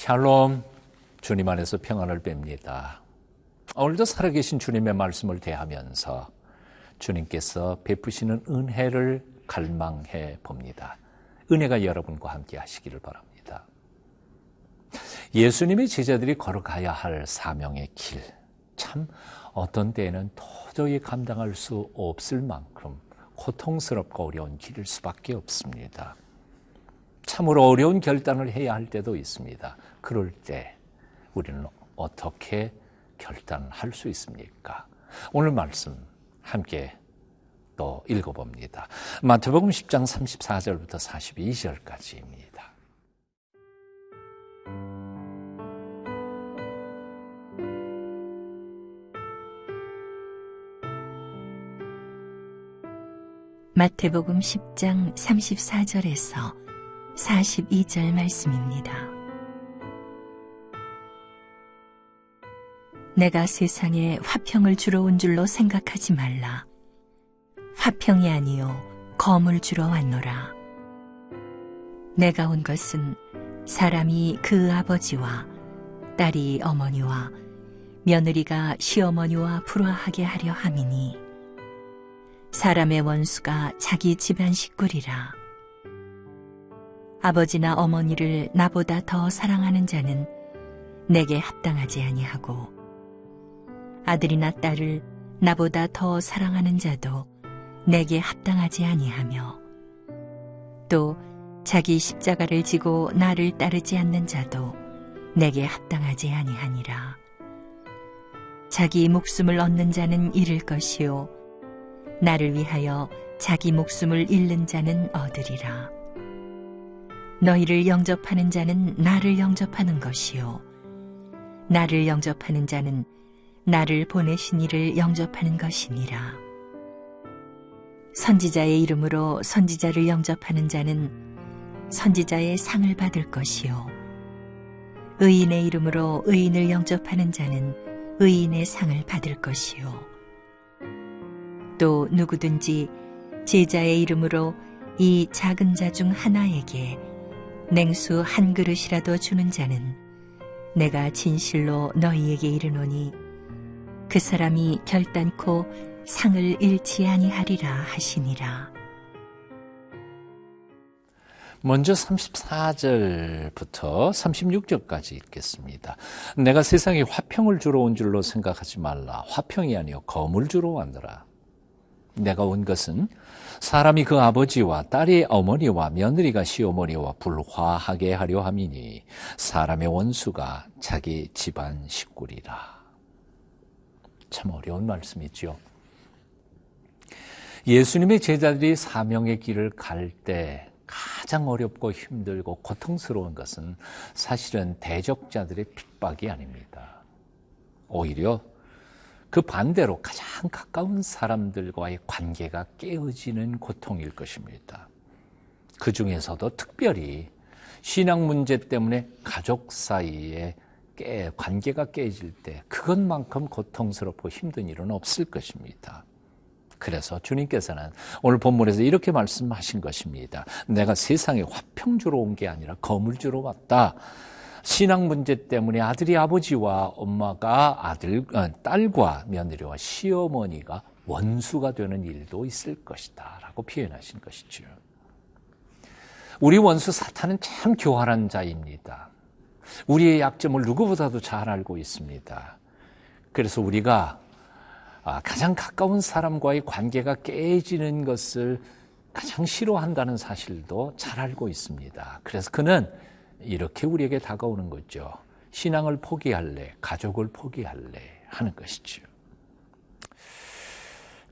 샬롬, 주님 안에서 평안을 빕니다. 오늘도 살아계신 주님의 말씀을 대하면서 주님께서 베푸시는 은혜를 갈망해 봅니다. 은혜가 여러분과 함께 하시기를 바랍니다. 예수님의 제자들이 걸어가야 할 사명의 길, 참 어떤 때에는 도저히 감당할 수 없을 만큼 고통스럽고 어려운 길일 수밖에 없습니다. 참으로 어려운 결단을 해야 할 때도 있습니다. 그럴 때 우리는 어떻게 결단할 수 있습니까? 오늘 말씀 함께 또 읽어봅니다. 마태복음 10장 34절부터 42절까지입니다. 마태복음 10장 34절에서 42절 말씀입니다. 내가 세상에 화평을 주러 온 줄로 생각하지 말라. 화평이 아니요 검을 주러 왔노라. 내가 온 것은 사람이 그 아버지와 딸이 어머니와 며느리가 시어머니와 불화하게 하려 함이니 사람의 원수가 자기 집안 식구리라. 아버지나 어머니를 나보다 더 사랑하는 자는 내게 합당하지 아니하고 아들이나 딸을 나보다 더 사랑하는 자도 내게 합당하지 아니하며 또 자기 십자가를 지고 나를 따르지 않는 자도 내게 합당하지 아니하니라. 자기 목숨을 얻는 자는 잃을 것이요 나를 위하여 자기 목숨을 잃는 자는 얻으리라. 너희를 영접하는 자는 나를 영접하는 것이요 나를 영접하는 자는 나를 보내신 이를 영접하는 것이니라. 선지자의 이름으로 선지자를 영접하는 자는 선지자의 상을 받을 것이요 의인의 이름으로 의인을 영접하는 자는 의인의 상을 받을 것이요 또 누구든지 제자의 이름으로 이 작은 자 중 하나에게 냉수 한 그릇이라도 주는 자는 내가 진실로 너희에게 이르노니 그 사람이 결단코 상을 잃지 아니하리라 하시니라. 먼저 34절부터 36절까지 읽겠습니다. 내가 세상에 화평을 주러 온 줄로 생각하지 말라. 화평이 아니요 검을 주러 왔노라. 내가 온 것은 사람이 그 아버지와 딸이 어머니와 며느리가 시어머니와 불화하게 하려 함이니 사람의 원수가 자기 집안 식구리라. 참 어려운 말씀이죠. 예수님의 제자들이 사명의 길을 갈 때 가장 어렵고 힘들고 고통스러운 것은 사실은 대적자들의 핍박이 아닙니다. 오히려 그 반대로 가장 가까운 사람들과의 관계가 깨어지는 고통일 것입니다. 그 중에서도 특별히 신앙 문제 때문에 가족 사이에 관계가 깨질 때 그것만큼 고통스럽고 힘든 일은 없을 것입니다. 그래서 주님께서는 오늘 본문에서 이렇게 말씀하신 것입니다. 내가 세상에 화평 주러 온 게 아니라 검을 주러 왔다. 신앙 문제 때문에 아들이 아버지와 엄마가 딸과 며느리와 시어머니가 원수가 되는 일도 있을 것이다 라고 표현하신 것이죠. 우리 원수 사탄은 참 교활한 자입니다. 우리의 약점을 누구보다도 잘 알고 있습니다. 그래서 우리가 가장 가까운 사람과의 관계가 깨지는 것을 가장 싫어한다는 사실도 잘 알고 있습니다. 그래서 그는 이렇게 우리에게 다가오는 거죠. 신앙을 포기할래, 가족을 포기할래 하는 것이죠.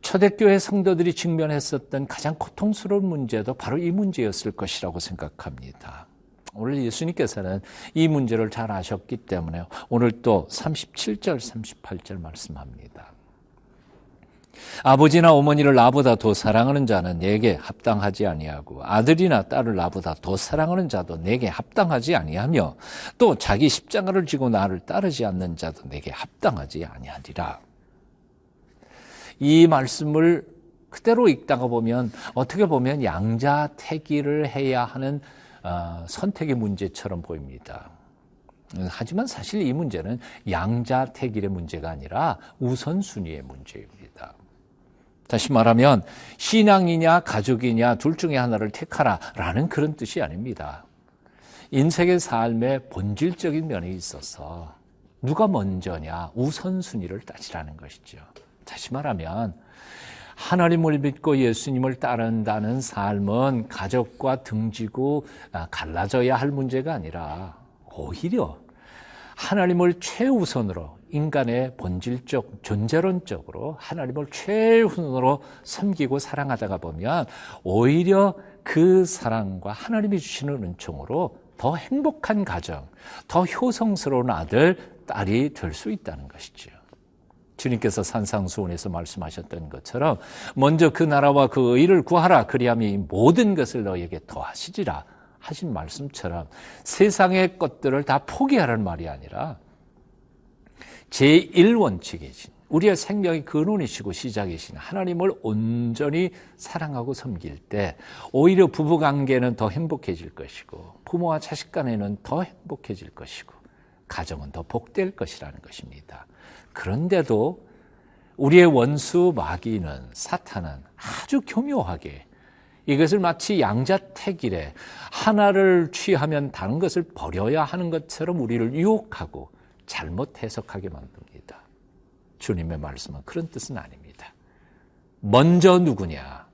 초대교회 성도들이 직면했었던 가장 고통스러운 문제도 바로 이 문제였을 것이라고 생각합니다. 오늘 예수님께서는 이 문제를 잘 아셨기 때문에 오늘 또 37절, 38절 말씀합니다. 아버지나 어머니를 나보다 더 사랑하는 자는 내게 합당하지 아니하고 아들이나 딸을 나보다 더 사랑하는 자도 내게 합당하지 아니하며 또 자기 십자가를 지고 나를 따르지 않는 자도 내게 합당하지 아니하리라. 이 말씀을 그대로 읽다가 보면 어떻게 보면 양자택일을 해야 하는 선택의 문제처럼 보입니다. 하지만 사실 이 문제는 양자택일의 문제가 아니라 우선순위의 문제입니다. 다시 말하면 신앙이냐 가족이냐 둘 중에 하나를 택하라라는 그런 뜻이 아닙니다. 인생의 삶의 본질적인 면에 있어서 누가 먼저냐 우선순위를 따지라는 것이죠. 다시 말하면 하나님을 믿고 예수님을 따른다는 삶은 가족과 등지고 갈라져야 할 문제가 아니라 오히려 하나님을 최우선으로 인간의 본질적 존재론적으로 하나님을 최우선으로 섬기고 사랑하다가 보면 오히려 그 사랑과 하나님이 주시는 은총으로 더 행복한 가정, 더 효성스러운 아들, 딸이 될 수 있다는 것이죠. 주님께서 산상수훈에서 말씀하셨던 것처럼 먼저 그 나라와 그 의를 구하라 그리하면 이 모든 것을 너에게 더하시리라 하신 말씀처럼 세상의 것들을 다 포기하라는 말이 아니라 제1원칙이신 우리의 생명의 근원이시고 시작이신 하나님을 온전히 사랑하고 섬길 때 오히려 부부관계는 더 행복해질 것이고 부모와 자식 간에는 더 행복해질 것이고 가정은 더 복될 것이라는 것입니다. 그런데도 우리의 원수 마귀는 사탄은 아주 교묘하게 이것을 마치 양자택일에 하나를 취하면 다른 것을 버려야 하는 것처럼 우리를 유혹하고 잘못 해석하게 만듭니다. 주님의 말씀은 그런 뜻은 아닙니다. 먼저 누구냐?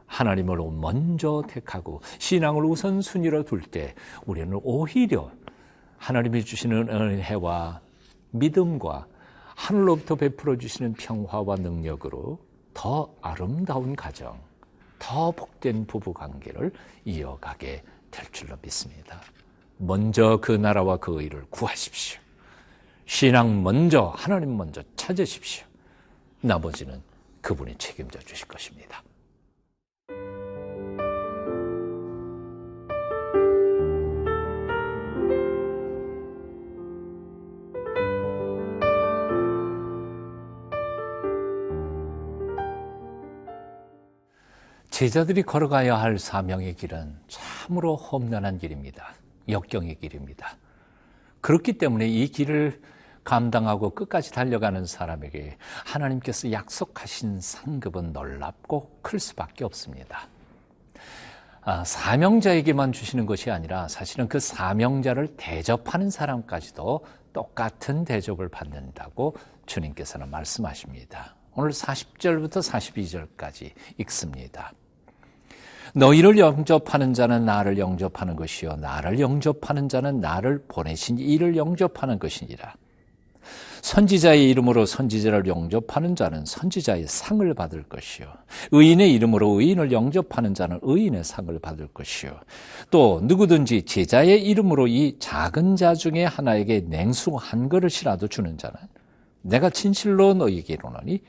하나님을 먼저 택하고 신앙을 우선순위로 둘 때 우리는 오히려 하나님이 주시는 은혜와 믿음과 하늘로부터 베풀어 주시는 평화와 능력으로 더 아름다운 가정, 더 복된 부부관계를 이어가게 될 줄로 믿습니다. 먼저 그 나라와 그 의를 구하십시오. 신앙 먼저, 하나님 먼저 찾으십시오. 나머지는 그분이 책임져 주실 것입니다. 제자들이 걸어가야 할 사명의 길은 참으로 험난한 길입니다. 역경의 길입니다. 그렇기 때문에 이 길을 감당하고 끝까지 달려가는 사람에게 하나님께서 약속하신 상급은 놀랍고 클 수밖에 없습니다. 사명자에게만 주시는 것이 아니라 사실은 그 사명자를 대접하는 사람까지도 똑같은 대접을 받는다고 주님께서는 말씀하십니다. 오늘 40절부터 42절까지 읽습니다. 너희를 영접하는 자는 나를 영접하는 것이요 나를 영접하는 자는 나를 보내신 이를 영접하는 것이니라. 선지자의 이름으로 선지자를 영접하는 자는 선지자의 상을 받을 것이요 의인의 이름으로 의인을 영접하는 자는 의인의 상을 받을 것이요 또 누구든지 제자의 이름으로 이 작은 자 중에 하나에게 냉수 한 그릇이라도 주는 자는 내가 진실로 너희에게 이르노니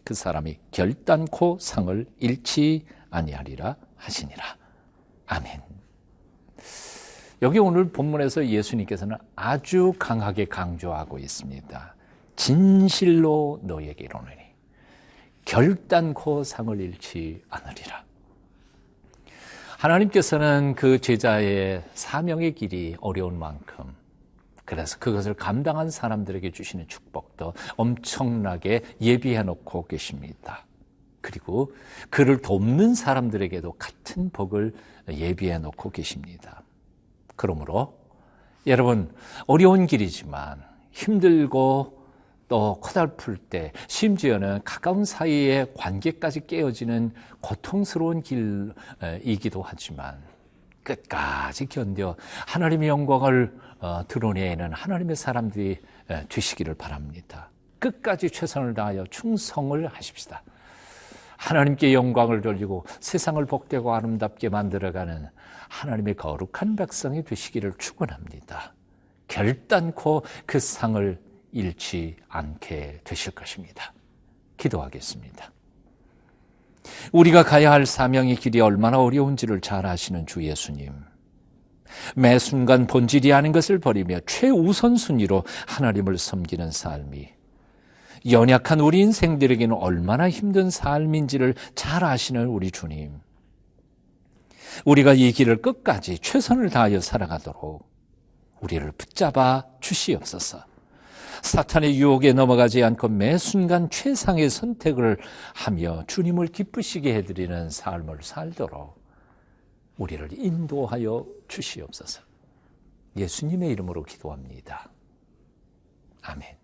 그 사람이 결단코 상을 잃지 아니하리라 하시니라. 아멘. 여기 오늘 본문에서 예수님께서는 아주 강하게 강조하고 있습니다. 진실로 너희에게 이르노니 결단코 상을 잃지 않으리라. 하나님께서는 그 제자의 사명의 길이 어려운 만큼 그래서 그것을 감당한 사람들에게 주시는 축복도 엄청나게 예비해 놓고 계십니다. 그리고 그를 돕는 사람들에게도 같은 복을 예비해 놓고 계십니다. 그러므로 여러분 어려운 길이지만 힘들고 또 고달플 때 심지어는 가까운 사이의 관계까지 깨어지는 고통스러운 길이기도 하지만 끝까지 견뎌 하나님의 영광을 드러내는 하나님의 사람들이 되시기를 바랍니다. 끝까지 최선을 다하여 충성을 하십시다. 하나님께 영광을 돌리고 세상을 복되고 아름답게 만들어가는 하나님의 거룩한 백성이 되시기를 축원합니다. 결단코 그 상을 잃지 않게 되실 것입니다. 기도하겠습니다. 우리가 가야 할 사명의 길이 얼마나 어려운지를 잘 아시는 주 예수님, 매 순간 본질이 아닌 것을 버리며 최우선순위로 하나님을 섬기는 삶이 연약한 우리 인생들에게는 얼마나 힘든 삶인지를 잘 아시는 우리 주님, 우리가 이 길을 끝까지 최선을 다하여 살아가도록 우리를 붙잡아 주시옵소서. 사탄의 유혹에 넘어가지 않고 매 순간 최상의 선택을 하며 주님을 기쁘시게 해드리는 삶을 살도록 우리를 인도하여 주시옵소서. 예수님의 이름으로 기도합니다. 아멘.